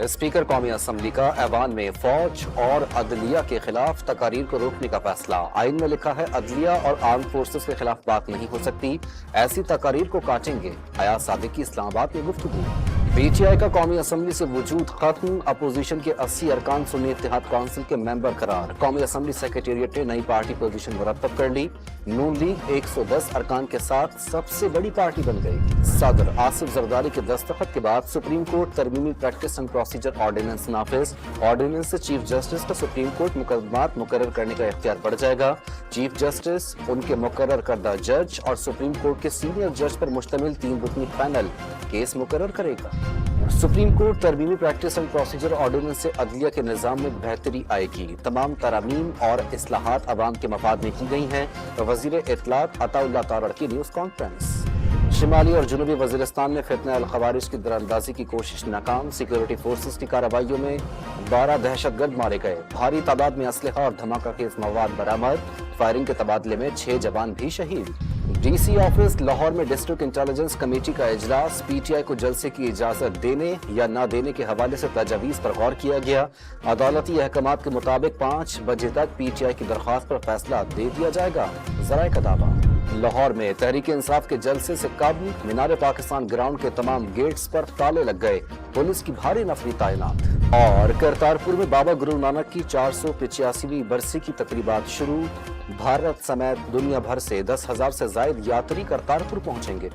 Speaker कौमी assembly का ऐवान में फौज और अदलिया के खिलाफ तकारीर को रोकने का फैसला। आइन में लिखा है अदलिया और आर्म फोर्सेस के खिलाफ बात नहीं हो सकती, ऐसी तकारीर को काटेंगे। अयाज सादिक की इस्लामाबाद में गुफ्तगू। पीटीआई का कौमी असम्बली से वजूद खत्म, अपोजिशन के 80 अरकान सुन्नी इत्तेहाद काउंसिल के मेंबर करार। कौमी असम्बली सेक्रेटेरिएट ने नई पार्टी पोजीशन मुरतब कर ली। नून लीग 110 अरकान के साथ सबसे बड़ी पार्टी बन गई। सदर आसिफ जरदारी के दस्तखत के बाद सुप्रीम कोर्ट तरमीमी प्रैक्टिस एंड प्रोसीजर ऑर्डिनेंस नाफिज। ऑर्डिनेंस से चीफ जस्टिस का सुप्रीम कोर्ट मुकदमात मुकर्रर करने का इख्तियार बढ़ जाएगा। चीफ जस्टिस, उनके मुकर्रर करदा जज और सुप्रीम कोर्ट के सीनियर जज पर मुश्तमिल 3 रुकनी पैनल केस मुकर्रर करेगा। सुप्रीम कोर्ट तरमीमी प्रैक्टिस एंड प्रोसीजर ऑर्डिनेंस से अदलिया के निज़ाम में बेहतरी आएगी। तमाम तरामीम और इस्लाहात अवाम के मफाद में की गई हैं। वज़ीर इत्तलात अताउल्लाह तारड़ की न्यूज़ कॉन्फ्रेंस। शिमाली और जुनूबी वज़ीरिस्तान में फितना अल ख़वारिज की दरअंदाजी की कोशिश नाकाम। सिक्योरिटी फोर्सेस की कार्रवाइयों में 12 दहशतगर्द मारे गए। भारी तादाद में असलहा और धमाका खेज मवाद बरामद। फायरिंग के तबादले में 6 जवान भी शहीद। डीसी ऑफिस लाहौर में डिस्ट्रिक्ट इंटेलिजेंस कमेटी का इजलास। पीटीआई को जलसे की इजाजत देने या न देने के हवाले से तजावीज़ पर गौर किया गया। अदालती अहकामात के मुताबिक 5 बजे तक पीटीआई की दरख्वास्त पर फैसला दे दिया जाएगा। ज़राए का दावा। लाहौर में तहरीक इंसाफ के जलसे से कब्ल मीनार पाकिस्तान ग्राउंड के तमाम गेट्स पर ताले लग गए। पुलिस की भारी नफरी तैनात। और करतारपुर में बाबा गुरु नानक की 485वीं बरसी की तकरीबात शुरू। भारत समेत दुनिया भर से 10,000 से ज्यादा यात्री करतारपुर पहुंचेंगे।